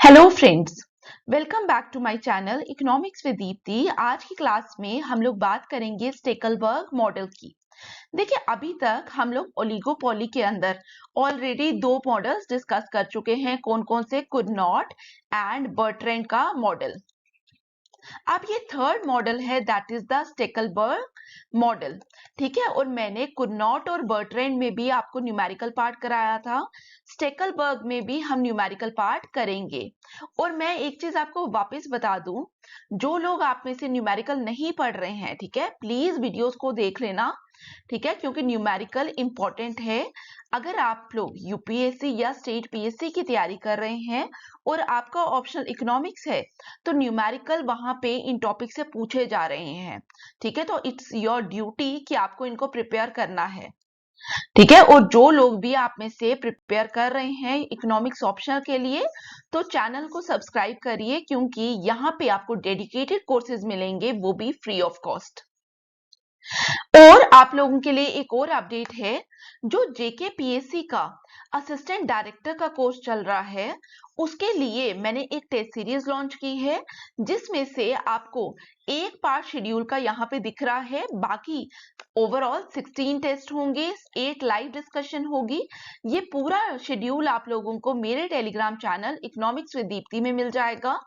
Hello friends, welcome back to my channel economics with Dipti. आज की class में हम लोग बात करेंगे स्टेकलबर्ग मॉडल की। देखिए, अभी तक हम लोग ओलिगोपोली के अंदर ऑलरेडी दो मॉडल्स डिस्कस कर चुके हैं। कौन कौन से? कुड नॉट एंड बर्ट्रैंड का मॉडल। अब ये थर्ड मॉडल है, दैट इज द स्टेकलबर्ग मॉडल। ठीक है, और मैंने कुड नॉट और बर्ट्रैंड में भी आपको न्यूमेरिकल पार्ट कराया था। स्टेकलबर्ग में भी हम न्यूमेरिकल पार्ट करेंगे। और मैं एक चीज आपको वापस बता दूं, जो लोग आप में से न्यूमेरिकल नहीं पढ़ रहे हैं, ठीक है, प्लीज वीडियोस को देख लेना। ठीक है, क्योंकि न्यूमेरिकल इंपॉर्टेंट है। अगर आप लोग यूपीएससी या स्टेट पीएससी की तैयारी कर रहे हैं और आपका ऑप्शनल इकोनॉमिक्स है, तो न्यूमेरिकल वहां पे इन टॉपिक से पूछे जा रहे हैं। ठीक है, तो इट्स योर ड्यूटी कि आपको इनको प्रिपेयर करना है। ठीक है, और जो लोग भी आप में से प्रिपेयर कर रहे हैं इकोनॉमिक्स ऑप्शनल के लिए, तो चैनल को सब्सक्राइब करिए, क्योंकि यहाँ पे आपको डेडिकेटेड कोर्सेज मिलेंगे, वो भी फ्री ऑफ कॉस्ट। और आप लोगों के लिए एक और अपडेट है, जो जेकेपीएससी का असिस्टेंट डायरेक्टर का कोर्स चल रहा है, उसके लिए मैंने एक टेस्ट सीरीज लॉन्च की है, जिसमें से आपको एक पार्ट शेड्यूल का यहाँ पे दिख रहा है। बाकी ओवरऑल 16 टेस्ट होंगे, 8 लाइव डिस्कशन होगी। ये पूरा शेड्यूल आप लोगों को मेरे Telegram channel economics with Deepti में मिल जाएगा।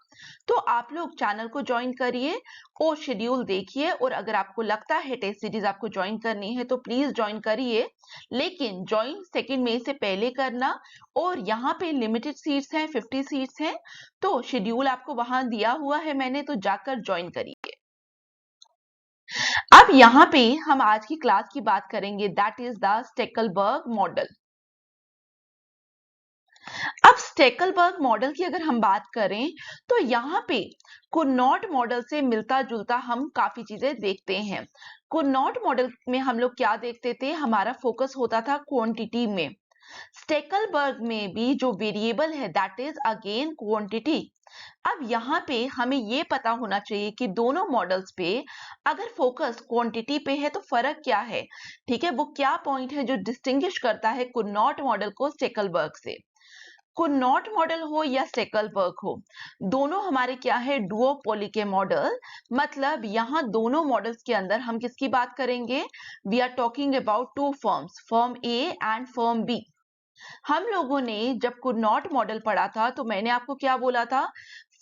तो आप लोग चैनल को ज्वाइन करिए और शेड्यूल देखिए, और अगर आपको लगता है टेस्ट सीरीज आपको ज्वाइन करनी है तो प्लीज ज्वाइन करिए, लेकिन ज्वाइन सेकंड मई से पहले करना। और यहाँ पे लिमिटेड सीट्स हैं, 50 सीट्स हैं, तो शेड्यूल आपको वहां दिया हुआ है मैंने, तो जाकर ज्वाइन करिए। अब यहाँ पे हम आज की क्लास की बात करेंगे, दैट इज द स्टेकलबर्ग मॉडल। अब स्टेकलबर्ग मॉडल की अगर हम बात करें, तो यहाँ पे कुनॉट मॉडल से मिलता जुलता हम काफी चीजें देखते हैं। कुनॉट मॉडल में हम लोग क्या देखते थे? हमारा फोकस होता था क्वांटिटी में। स्टेकलबर्ग में भी जो वेरिएबल है, दैट इज अगेन क्वांटिटी। अब यहाँ पे हमें ये पता होना चाहिए कि दोनों मॉडल्स पे अगर फोकस क्वांटिटी पे है तो फर्क क्या है। ठीक है, वो क्या पॉइंट है जो डिस्टिंग्विश करता है कुनॉट मॉडल को स्टेकलबर्ग से। कुनॉट मॉडल हो या स्टेकलबर्ग हो, दोनों हमारे क्या है? डुओपोली के मॉडल। मतलब यहाँ दोनों मॉडल्स के अंदर हम किसकी बात करेंगे? We are talking about two firms, firm A and firm B. हम लोगों ने जब कुनॉट मॉडल पढ़ा था, तो मैंने आपको क्या बोला था?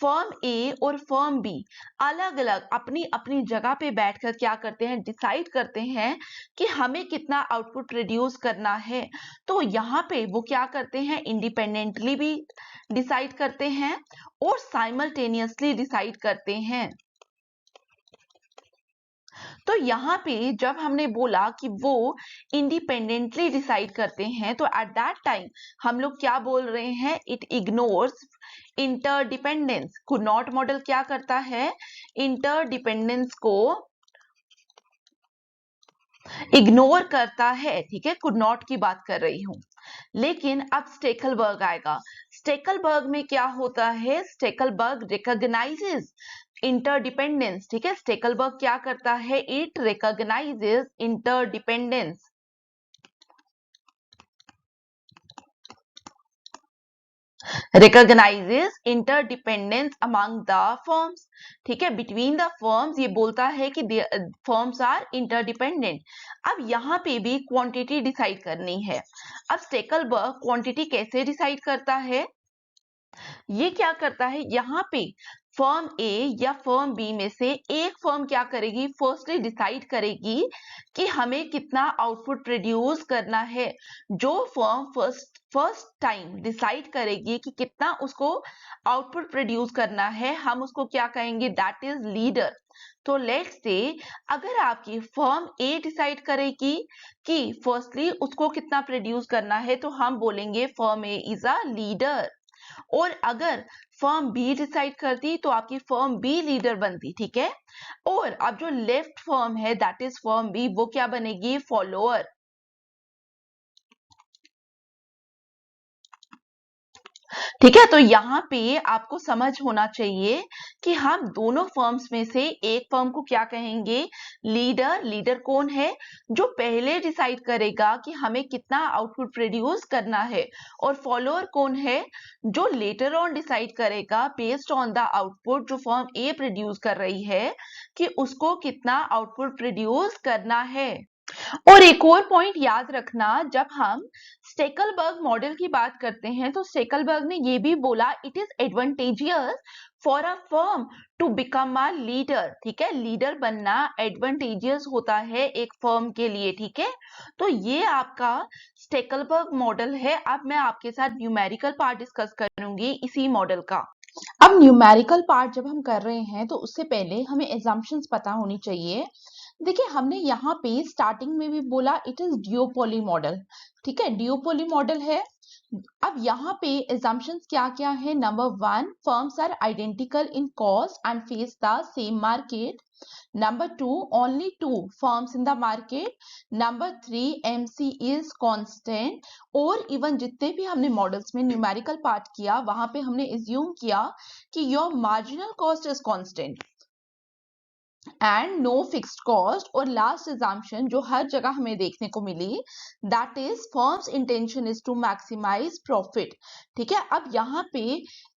फर्म ए और फर्म बी अलग अलग अपनी अपनी जगह पे बैठकर क्या करते हैं? डिसाइड करते हैं कि हमें कितना आउटपुट प्रोड्यूस करना है। तो यहाँ पे वो क्या करते हैं? इंडिपेंडेंटली भी डिसाइड करते हैं और साइमल्टेनियसली डिसाइड करते हैं। तो यहाँ पे जब हमने बोला कि वो इंडिपेंडेंटली डिसाइड करते हैं, तो एट दैट टाइम हम लोग क्या बोल रहे हैं? It ignores interdependence. Cournot model क्या करता है? इंटरडिपेंडेंस को इग्नोर करता है। ठीक है, कुड नॉट की बात कर रही हूं। लेकिन अब स्टेकलबर्ग आएगा। स्टेकलबर्ग में क्या होता है? स्टेकलबर्ग रिकॉग्नाइजेस इंटरडिपेंडेंस। ठीक है, स्टेकलबर्ग क्या करता है? It recognises interdependence. recognizes interdependence among the firms। ठीक है, बिटवीन द फर्म्स ये बोलता है कि फर्म्स आर इंटरडिपेंडेंट। अब यहाँ पे भी क्वांटिटी डिसाइड करनी है। अब स्टेकलबर्ग क्वांटिटी कैसे डिसाइड करता है? ये क्या करता है? यहाँ पे फर्म ए या फर्म बी में से एक फर्म क्या करेगी? फर्स्टली डिसाइड करेगी कि हमें कितना आउटपुट प्रोड्यूस करना है। जो फर्म फर्स्ट टाइम डिसाइड करेगी कि कितना उसको आउटपुट प्रोड्यूस करना है, हम उसको क्या कहेंगे? That is leader. तो लेट्स से अगर आपकी फर्म ए डिसाइड करेगी कि फर्स्टली उसको कितना प्रोड्यूस करना है, तो हम बोलेंगे firm A is a leader. और अगर फर्म बी डिसाइड करती, तो आपकी फर्म बी लीडर बनती। ठीक है, और अब जो लेफ्ट फर्म है, दैट इज फर्म बी, वो क्या बनेगी? फॉलोअर। ठीक है, तो यहाँ पे आपको समझ होना चाहिए कि हम दोनों फर्म्स में से एक फर्म को क्या कहेंगे, लीडर। लीडर कौन है, जो पहले डिसाइड करेगा कि हमें कितना आउटपुट प्रोड्यूस करना है, और फॉलोअर कौन है, जो लेटर ऑन डिसाइड करेगा बेस्ड ऑन द आउटपुट जो फर्म ए प्रोड्यूस कर रही है कि उसको कितना आउटपुट प्रोड्यूस करना है। और एक और पॉइंट याद रखना, जब हम स्टेकलबर्ग मॉडल की बात करते हैं तो स्टेकलबर्ग ने ये भी बोला it is advantageous for a firm to become a leader. ठीक है, लीडर बनना एडवांटेजियस होता है एक फर्म के लिए। ठीक है, तो ये आपका स्टेकलबर्ग मॉडल है। अब मैं आपके साथ न्यूमेरिकल पार्ट डिस्कस करूंगी इसी मॉडल का। अब न्यूमेरिकल पार्ट जब हम कर रहे हैं तो उससे पहले हमें एग्जाम्पशंस पता होनी चाहिए। देखिए, हमने यहाँ पे स्टार्टिंग में भी बोला इट इज डिओपोली मॉडल। ठीक है, डिओपोली मॉडल है। अब यहाँ पे assumptions क्या क्या है, number 1, firms are identical in cost and face the same market. Number 2, only 2 firms in the market. Number 3, MC is constant. और इवन जितने भी हमने मॉडल्स में न्यूमेरिकल पार्ट किया वहां पे हमने assume किया कि your marginal cost is constant and no fixed cost. और लास्ट एग्जाम्पशन जो हर जगह हमें देखने को मिली, that is firm's intention is to maximise profit. ठीक है, अब यहाँ पे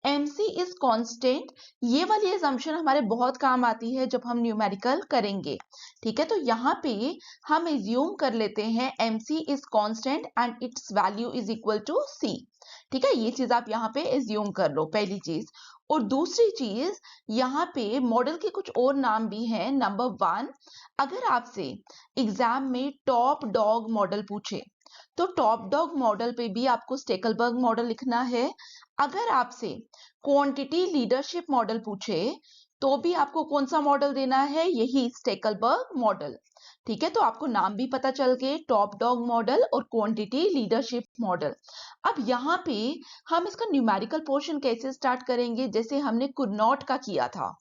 MC इज कांस्टेंट, ये वाली एग्जाम्पशन हमारे बहुत काम आती है जब हम न्यूमेरिकल करेंगे। ठीक है, तो यहाँ पे हम एज्यूम कर लेते हैं MC is constant and its value is equal to C। ठीक है, ये चीज आप यहाँ पे एज्यूम कर लो, पहली चीज। और दूसरी चीज, यहाँ पे मॉडल के कुछ और नाम भी हैं। नंबर 1, अगर आपसे एग्जाम में टॉप डॉग मॉडल पूछे तो टॉप डॉग मॉडल पे भी आपको स्टेकलबर्ग मॉडल लिखना है। अगर आपसे क्वांटिटी लीडरशिप मॉडल पूछे तो भी आपको कौन सा मॉडल देना है, यही स्टेकलबर्ग मॉडल। ठीक है, तो आपको नाम भी पता चल गए, टॉप डॉग मॉडल और क्वांटिटी लीडरशिप मॉडल। अब यहाँ पे हम इसका न्यूमेरिकल पोर्शन कैसे स्टार्ट करेंगे, जैसे हमने कुड नॉट का किया था।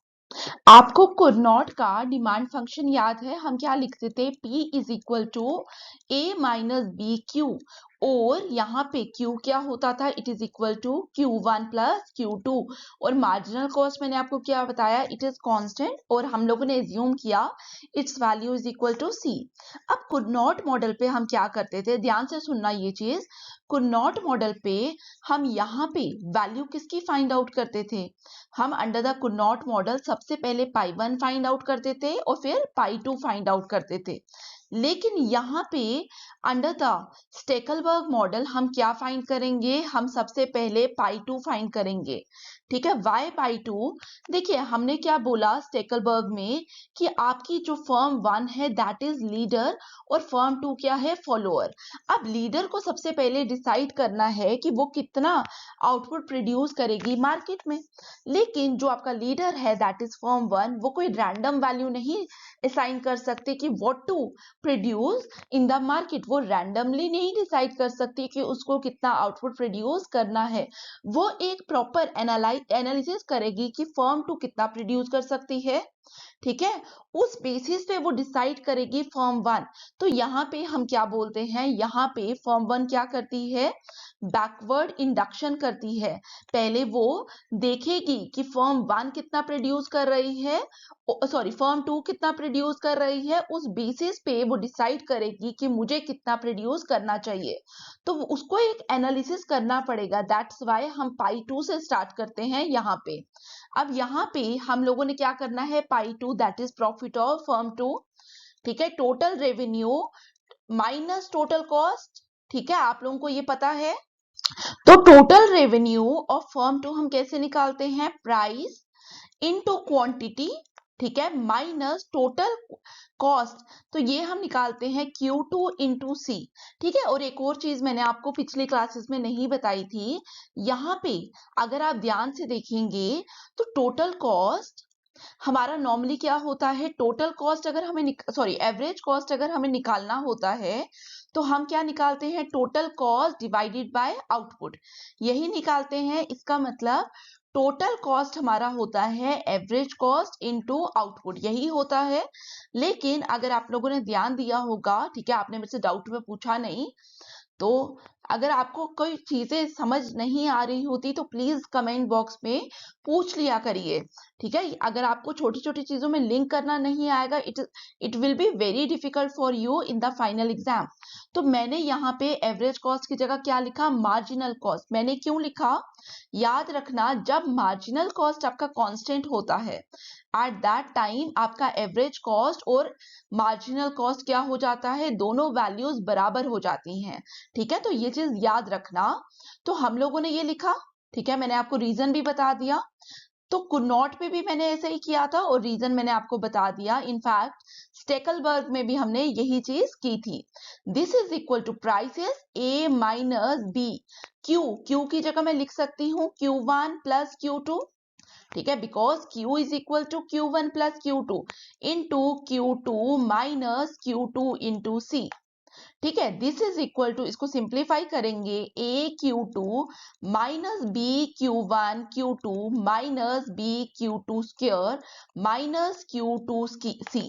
आपको कुड नॉट का डिमांड फंक्शन याद है, हम क्या लिखते थे, P is equal to A minus B Q. और यहाँ पे Q क्या होता था, it is equal to Q1 plus Q2। और मार्जिनल कॉस्ट मैंने आपको क्या बताया, इट इज कांस्टेंट, और हम लोगों ने एज्यूम किया its value is equal to C। अब कुड नॉट मॉडल पे हम क्या करते थे, ध्यान से सुनना ये चीज। कुड नॉट मॉडल पे हम यहाँ पे वैल्यू किसकी फाइंड आउट करते थे, हम under the could not model सबसे पहले पाई 1 फाइंड आउट करते थे और फिर पाई 2 फाइंड आउट करते थे। लेकिन यहाँ पे अंडर द स्टेकलबर्ग मॉडल हम क्या फाइंड करेंगे, हम सबसे पहले पाई 2 फाइंड करेंगे। ठीक है, वाई पाई 2, देखिए हमने क्या बोला स्टेकलबर्ग में कि आपकी जो फर्म 1 है दैट इज लीडर और फर्म 2 क्या है, फॉलोअर। अब लीडर को सबसे पहले डिसाइड करना है कि वो कितना आउटपुट प्रोड्यूस करेगी मार्केट में। लेकिन जो आपका लीडर है दैट इज फर्म 1, वो कोई रैंडम वैल्यू नहीं असाइन कर सकते कि what to produce in the market. वो रैंडमली नहीं डिसाइड कर सकती कि उसको कितना आउटपुट प्रोड्यूस करना है। वो एक प्रॉपर एनालिसिस करेगी कि फर्म 2 कितना प्रोड्यूस कर सकती है। ठीक है, उस बेसिस पे वो डिसाइड करेगी फर्म 1। तो यहाँ पे हम क्या बोलते हैं, यहाँ पे फर्म 1 क्या करती है, बैकवर्ड इंडक्शन करती है। पहले वो देखेगी कि फर्म 1 कितना प्रोड्यूस कर रही है, सॉरी फर्म 2 कितना प्रोड्यूस कर रही है, उस बेसिस पे वो डिसाइड करेगी कि मुझे कितना प्रोड्यूस करना चाहिए। तो उसको एक एनालिसिस करना पड़ेगा, दैट्स वाई हम पाई 2 से स्टार्ट करते हैं यहाँ पे। अब यहाँ पे हम लोगों ने क्या करना है, पाई 2 that is profit of firm 2। ठीक है, total revenue minus total cost. ठीक है, आप लोगों को ये पता है। तो टोटल रेवेन्यू ऑफ फर्म 2 हम कैसे निकालते हैं, प्राइस इनटू क्वांटिटी। ठीक है, माइनस टोटल कॉस्ट, तो ये हम निकालते हैं Q2 इंटू C। ठीक है, और एक और चीज मैंने आपको पिछली क्लासेस में नहीं बताई थी, यहाँ पे अगर आप ध्यान से देखेंगे तो टोटल कॉस्ट हमारा नॉर्मली क्या होता है, टोटल कॉस्ट अगर हमें सॉरी एवरेज कॉस्ट अगर हमें निकालना होता है तो हम क्या निकालते हैं, total cost divided by output, यही निकालते हैं। इसका मतलब टोटल कॉस्ट हमारा होता है एवरेज कॉस्ट इनटू आउटपुट, यही होता है। लेकिन अगर आप लोगों ने ध्यान दिया होगा, ठीक है, आपने मेरे से डाउट में पूछा नहीं, तो अगर आपको कोई चीजें समझ नहीं आ रही होती तो प्लीज कमेंट बॉक्स में पूछ लिया करिए, ठीक है। अगर आपको छोटी छोटी चीजों में लिंक करना नहीं आएगा, it will be very difficult for you in the final exam. तो मैंने यहाँ पे एवरेज कॉस्ट की जगह क्या लिखा, मार्जिनल कॉस्ट। मैंने क्यों लिखा, याद रखना जब मार्जिनल कॉस्ट आपका कांस्टेंट होता है, एट दैट टाइम आपका एवरेज कॉस्ट और मार्जिनल कॉस्ट क्या हो जाता है, दोनों वैल्यूज बराबर हो जाती हैं, ठीक है। तो ये चीज याद रखना। तो हम लोगों ने ये लिखा, ठीक है, मैंने आपको रीजन भी बता दिया। तो कुनॉट पे भी मैंने ऐसे ही किया था और रीजन मैंने आपको बता दिया। इनफैक्ट स्टेकलबर्ग में भी हमने यही चीज की थी। This is equal to prices A minus B, Q की जगह मैं लिख सकती हूँ Q1 प्लस Q2, ठीक है, because Q is equal to Q1 plus Q2 into Q2 minus Q2 into C, ठीक है। दिस इज इक्वल टू, इसको सिंप्लीफाई करेंगे, A Q2 minus B Q1 Q2 minus B Q2 square minus Q2 C,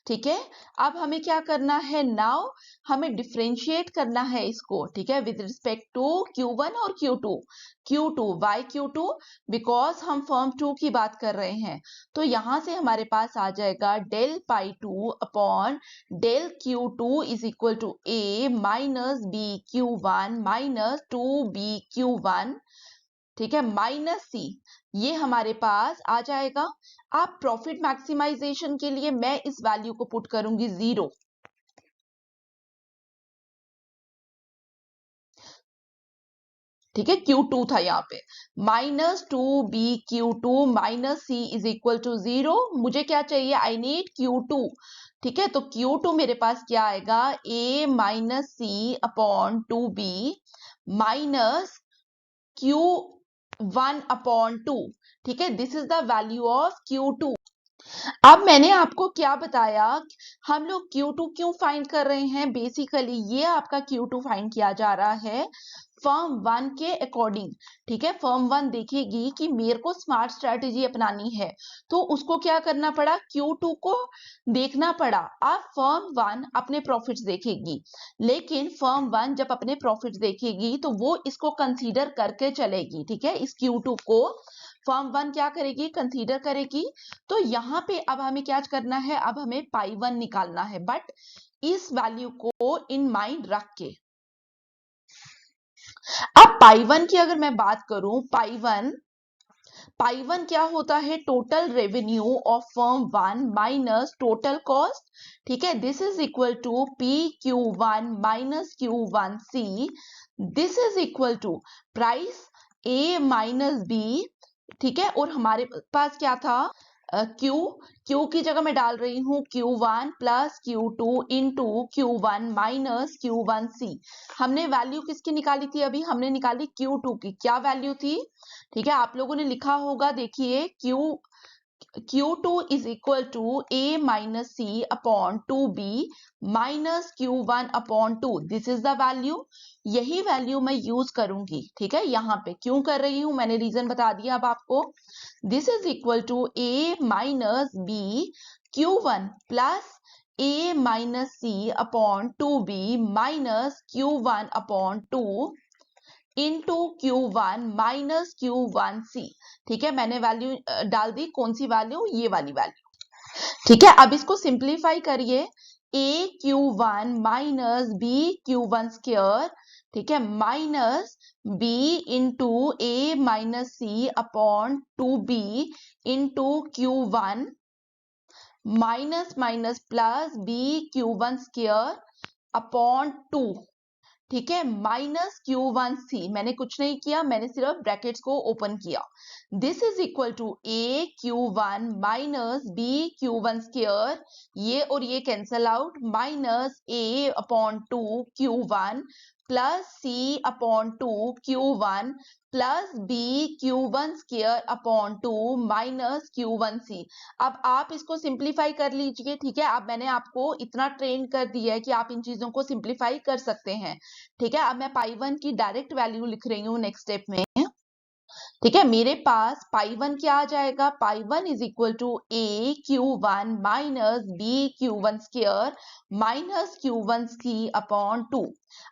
ठीक है। अब हमें क्या करना है, नाउ हमें डिफरेंशिएट करना है इसको, ठीक है, विद रिस्पेक्ट टू Q1 और Q2 वाई Q2, बिकॉज हम फॉर्म 2 की बात कर रहे हैं। तो यहां से हमारे पास आ जाएगा del pi 2 upon del Q2 is equal to a minus B Q1 minus 2b Q1, ठीक है, माइनस सी, ये हमारे पास आ जाएगा। आप प्रॉफिट मैक्सिमाइजेशन के लिए मैं इस वैल्यू को पुट करूंगी 0, ठीक है, Q2 था यहाँ पे, minus 2b Q2 minus c is equal to 0। मुझे क्या चाहिए, आई नीड Q2, ठीक है। तो Q2 मेरे पास क्या आएगा, a minus c upon 2b minus Q1 upon 2, ठीक है, this is the value of Q2। अब मैंने आपको क्या बताया, हम लोग Q2 क्यों फाइंड कर रहे हैं, बेसिकली ये आपका Q2 फाइंड किया जा रहा है फर्म 1 के अकॉर्डिंग, ठीक है। फर्म 1 देखेगी कि मेरे को स्मार्ट स्ट्रेटेजी अपनानी है, तो उसको क्या करना पड़ा, Q2 को देखना पड़ा। अब फर्म 1 अपने प्रॉफिट्स देखेगी, लेकिन फर्म 1 जब अपने प्रॉफिट्स देखेगी तो वो इसको कंसीडर करके चलेगी, ठीक है, इस Q2 को फर्म 1 क्या करेगी, कंसीडर करेगी। तो यहाँ पे अब हमें क्या करना है, अब हमें पाई 1 निकालना है, बट इस वैल्यू को इन माइंड रख के। अब पाई 1 की अगर मैं बात करूं, पाई 1 क्या होता है, total revenue of firm 1 minus total cost, ठीक है। This is equal to PQ1 minus Q1C, this is equal to price A minus B, ठीक है। और हमारे पास क्या था, क्यू की जगह मैं डाल रही हूँ Q1 plus Q2 into Q1 minus Q1C। हमने वैल्यू किसकी निकाली थी, अभी हमने निकाली Q2 की, क्या वैल्यू थी, ठीक है, आप लोगों ने लिखा होगा, देखिए Q2 is equal to A minus C upon 2B minus Q1 upon 2, this is the value। यही वैल्यू मैं यूज करूंगी, ठीक है। यहाँ पे क्यों कर रही हूं, मैंने रीजन बता दिया अब आपको। This is equal to A minus B Q1 plus A minus C upon 2B minus Q1 upon 2 into Q1 minus Q1C, ठीक है। मैंने वैल्यू डाल दी, कौन सी वैल्यू, ये वाली वैल्यू, ठीक है। अब इसको सिंप्लीफाई करिए, A Q1 minus B Q1 square, ठीक है, minus B into A minus C upon 2B into Q1 minus minus plus B Q1 square upon 2, ठीक है, माइनस Q1C। मैंने कुछ नहीं किया, मैंने सिर्फ ब्रैकेट्स को ओपन किया। This is equal to A Q1 minus B Q1 square, ये और ये cancel out, minus A upon 2 Q1 plus C upon 2 Q1 plus B Q1 square upon 2 minus Q1C। अब आप इसको सिंप्लीफाई कर लीजिए, ठीक है। अब मैंने आपको इतना ट्रेन कर दिया है कि आप इन चीजों को सिंप्लीफाई कर सकते हैं, ठीक है। अब मैं पाई 1 की डायरेक्ट वैल्यू लिख रही हूँ नेक्स्ट स्टेप में, ठीक है, मेरे पास पाई वन क्या आ जाएगा, pi one is equal to A Q one minus B Q one square minus Q one C upon 2।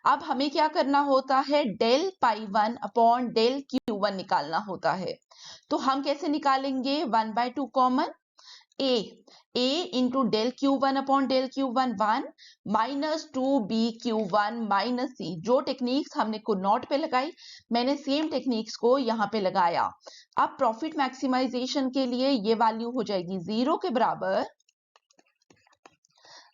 अब हमें क्या करना होता है, del pi one upon del Q one निकालना होता है। तो हम कैसे निकालेंगे, 1/2 कॉमन, A into del Q one upon del Q one 1 minus 2b Q one minus C. जो टेक्निक्स हमने को नॉट पे लगाई, मैंने सेम टेक्निक्स को यहाँ पे लगाया। अब प्रॉफिट मैक्सिमाइजेशन के लिए ये वैल्यू हो जाएगी 0 के बराबर।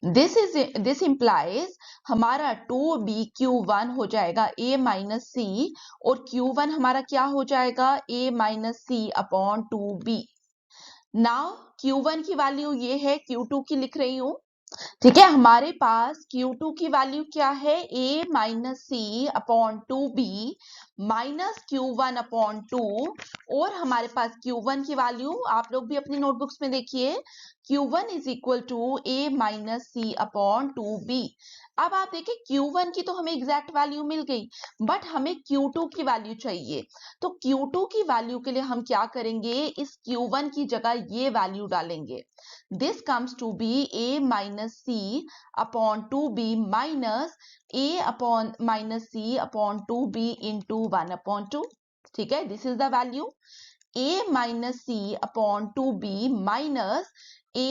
दिस इंप्लाइज हमारा 2b/q1 हो जाएगा a माइनस सी, और q1 हमारा क्या हो जाएगा, a minus c upon 2b। Now Q1 की वैल्यू ये है, Q2 की लिख रही हूं। ठीक है, हमारे पास Q2 की वैल्यू क्या है, a minus c upon 2b minus Q1 upon 2, और हमारे पास Q1 की वैल्यू आप लोग भी अपनी नोटबुक्स में देखिए, Q1 is equal to a minus c upon 2b। अब आप देखिए Q1 की तो हमें एग्जैक्ट वैल्यू मिल गई, बट हमें Q2 की वैल्यू चाहिए। तो Q2 की वैल्यू के लिए हम क्या करेंगे, इस Q1 की जगह ये वैल्यू डालेंगे। This comes to be a minus c upon 2b minus a upon minus c upon 2b into 1 upon 2. ठीक है, this is the value a minus c upon 2b minus a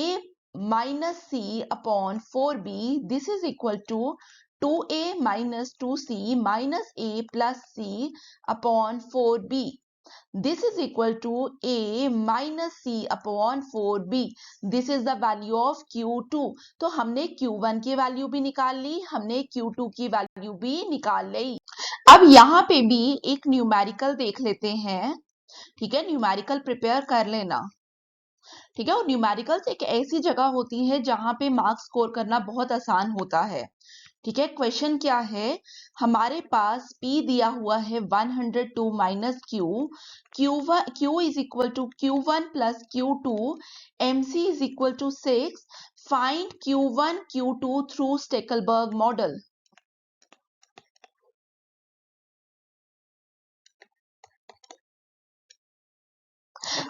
minus c upon 4b. This is equal to 2a minus 2c minus a plus c upon 4b. This is equal to a minus c upon 4b. This is the value of Q2. तो हमने Q1 की value भी निकाल ली, हमने Q2 की value भी निकाल ली। अब यहाँ पे भी एक न्यूमेरिकल देख लेते हैं। ठीक है, न्यूमेरिकल प्रिपेयर कर लेना। ठीक है, और न्यूमेरिकल्स एक ऐसी जगह होती है जहां पे मार्क्स स्कोर करना बहुत आसान होता है। ठीक है, क्वेश्चन क्या है, हमारे पास P दिया हुआ है 102 minus Q is equal to Q1 plus Q2, MC is equal to 6, find Q1 Q2 through Stackelberg model.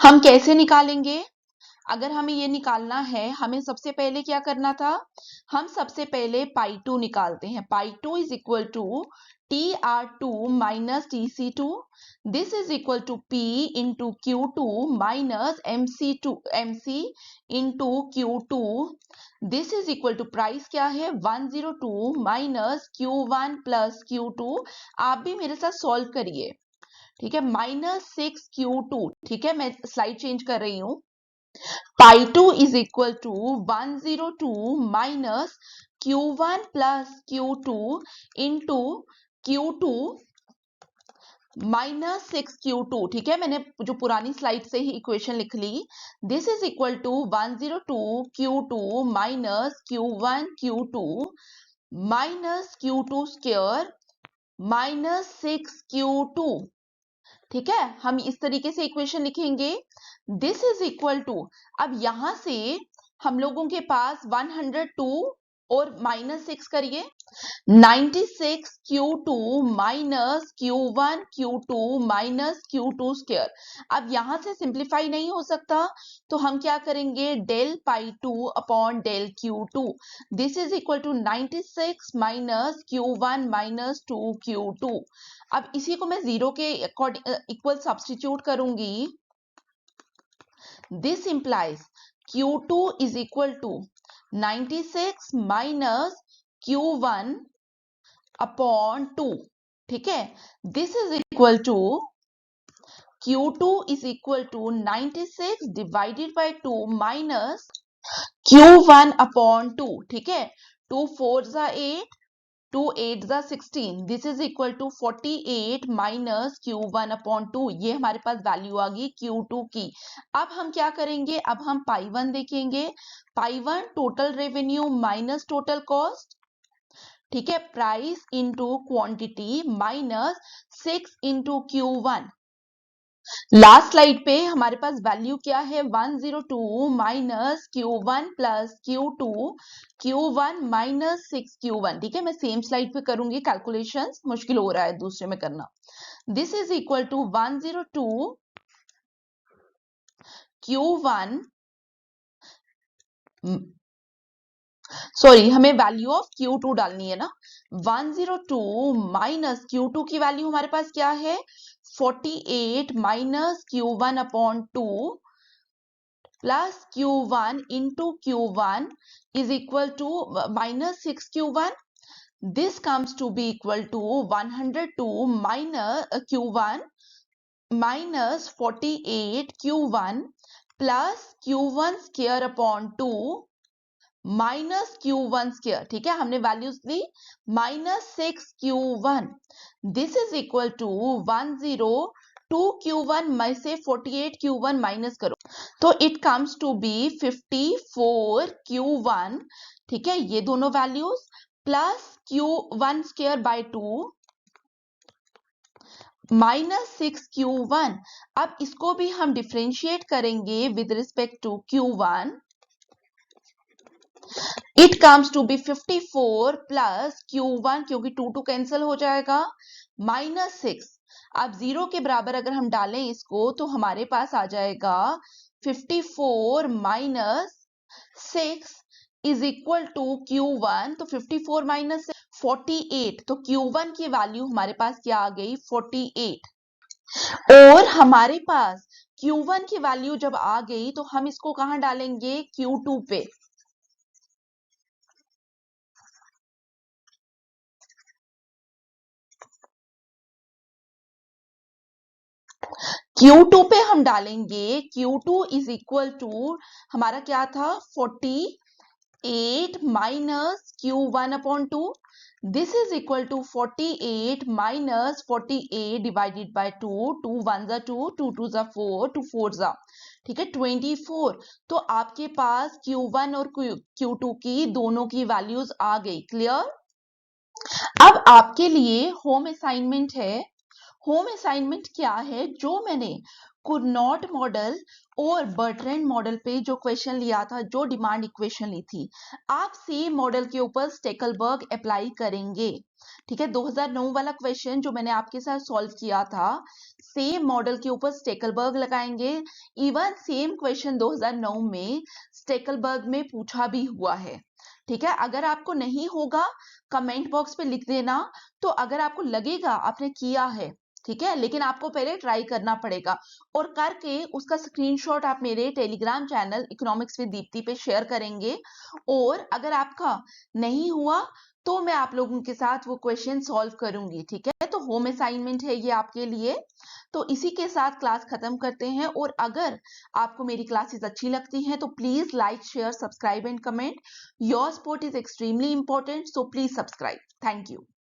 हम कैसे निकालेंगे, अगर हमें ये निकालना है, हमें सबसे पहले क्या करना था, हम सबसे पहले पाई टू निकालते हैं। Pi two is equal to TR2 minus TC2, this is equal to P into Q2 minus MC into Q2, this is equal to price क्या है 102 माइनस Q1 प्लस Q2। आप भी मेरे साथ सॉल्व करिए। ठीक है, माइनस 6Q2। ठीक है, मैं स्लाइड चेंज कर रही हूं। Pi 2 is equal to 102 minus Q1 plus Q2 into Q2 minus 6Q2। ठीक है, मैंने जो पुरानी स्लाइड से ही इक्वेशन लिख ली। This is equal to 102 Q2 minus Q1 Q2 minus Q2 square minus 6Q2। ठीक है, हम इस तरीके से इक्वेशन लिखेंगे। दिस इज इक्वल टू, अब यहां से हम लोगों के पास 102 और माइनस 6 करिए, 96Q2 minus Q1 Q2 minus Q2 square. अब यहां से सिंप्लीफाई नहीं हो सकता, तो हम क्या करेंगे, del pi 2 upon del Q2। This is equal to 96 minus Q1 minus 2Q2। अब इसी को मैं 0 के इक्वल सब्स्टिट्यूट करूंगी। This implies Q2 is equal to 96 minus Q1 upon 2. ठीक है, this is equal to Q2 is equal to 96 divided by 2 minus Q1 upon 2. ठीक है, 2 4s are 8, 2 8s are 16. This is equal to 48 minus Q1 upon 2. ये हमारे पास value आ गई Q2 की। अब हम क्या करेंगे, अब हम पाई 1 देखेंगे। पाई 1 total revenue minus total cost. ठीक है, price into quantity minus 6 into Q1। Last slide पे हमारे पास वैल्यू क्या है, 102 minus Q1 plus Q2, Q1 minus 6Q1। ठीक है, मैं सेम स्लाइड पे करूंगी, कैलकुलेशंस मुश्किल हो रहा है दूसरे में करना। This is equal to 102 Q1 sorry, हमें वैल्यू ऑफ Q2 डालनी है ना। 102 माइनस Q2 की वैल्यू हमारे पास क्या है 48 minus Q1 upon 2 plus Q1 into Q1 is equal to minus 6Q1. This comes to be equal to 102 minus Q1 minus 48 Q1 plus Q1 square upon 2 minus Q1 square. ठीक है, हमने values ली minus 6Q1। This is equal to 102 Q1 में से 48 Q1 minus करो तो it comes to be 54 Q1। ठीक है, ये दोनों values plus Q1 square by 2 minus 6Q1। अब इसको भी हम डिफरेंशिएट करेंगे with respect to Q1। It comes to be 54 प्लस Q1 क्योंकि 2 कैंसिल हो जाएगा माइनस 6। अब 0 के बराबर अगर हम डालें इसको तो हमारे पास आ जाएगा 54 minus 6 is equal to Q1। तो 54 माइनस 48 तो Q1 की वैल्यू हमारे पास क्या आ गई 48। और हमारे पास Q1 की वैल्यू जब आ गई तो हम इसको कहां डालेंगे Q2 पे। Q2 पे हम डालेंगे Q2 इज इक्वल टू हमारा क्या था 48 minus Q1 upon 2। This is equal to 48 minus 48 divided by 2। 2 1 जा 2, 2 2 जा 4, 2 4 जा ठीक है 24। तो आपके पास Q1 और Q2 की दोनों की वैल्यूज आ गई। क्लियर। अब आपके लिए होम असाइनमेंट है। होम असाइनमेंट क्या है, जो मैंने कुर्नॉट मॉडल और बर्ट्रैंड मॉडल पे जो क्वेश्चन लिया था, जो डिमांड इक्वेशन ली थी, आप सेम मॉडल के ऊपर स्टेकलबर्ग अप्लाई करेंगे। ठीक है, 2009 वाला क्वेश्चन जो मैंने आपके साथ सॉल्व किया था, सेम मॉडल के ऊपर स्टेकलबर्ग लगाएंगे। इवन सेम क्वेश्चन 2009 में स्टेकलबर्ग में पूछा भी हुआ है। ठीक है, अगर आपको नहीं होगा कमेंट बॉक्स पे लिख देना। तो अगर आपको लगेगा आपने किया है, ठीक है, लेकिन आपको पहले ट्राई करना पड़ेगा और करके उसका स्क्रीनशॉट आप मेरे Telegram channel economics with Deepti पे शेयर करेंगे। और अगर आपका नहीं हुआ तो मैं आप लोगों के साथ वो क्वेश्चन सॉल्व करूंगी। ठीक है, तो होम असाइनमेंट है ये आपके लिए। तो इसी के साथ क्लास खत्म करते हैं। और अगर आपको मेरी क्लासेस अच्छी लगती हैं तो please like share subscribe and comment. Your support is extremely important, so please subscribe. Thank you.